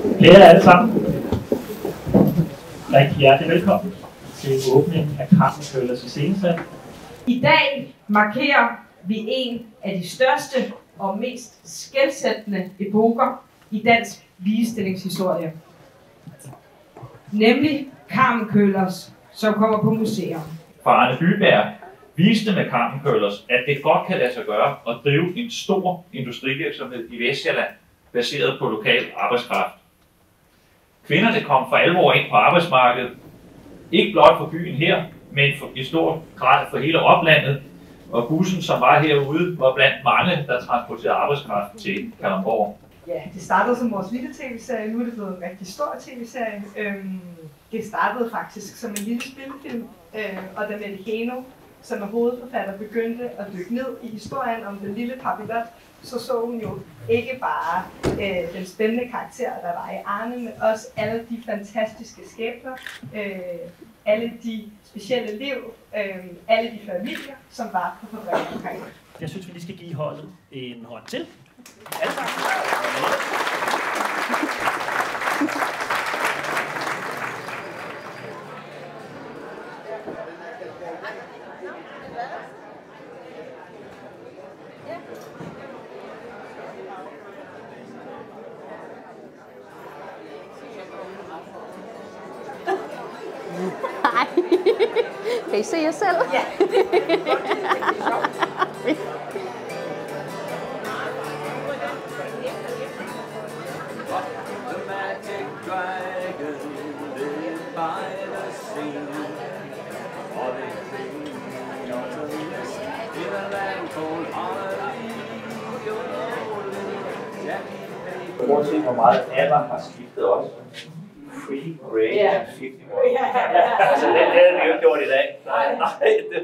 Kære alle sammen, rigtig hjertelig velkommen til åbningen af Carmen Køllers iscenesat. I dag markerer vi en af de største og mest skelsættende epoker i dansk ligestillingshistorie. Nemlig Carmen Køllers, som kommer på museum. Arne Byberg viste med Carmen Køllers, at det godt kan lade sig gøre at drive en stor industrivirksomhed i Vestsjælland, baseret på lokal arbejdskraft. Kvinderne kom for alvor ind på arbejdsmarkedet, ikke blot for byen her, men i stor grad for hele oplandet, og bussen, som var herude, var blandt mange, der transporterede arbejdskraft til Kalundborg. Ja, det startede som vores lille tv-serie, nu er det blevet en rigtig stor tv-serie. Det startede faktisk som en lille spillefilm, og da Mette Heno, som er hovedforfatter, begyndte at dykke ned i historien om den lille papilot, så hun jo ikke bare den spændende karakter, der var i Arne, men også alle de fantastiske skæbner, alle de specielle liv, alle de familier, som var på fabrikken omkring. Jeg synes, vi lige skal give holdet en hånd til. Alle sammen. Nej. Kan I se jer selv? Ja. Uanset hvor meget alder har skiftet også. Free, Grey, Ja. 50 år. Altså, det havde vi jo ikke gjort i dag. Nej, det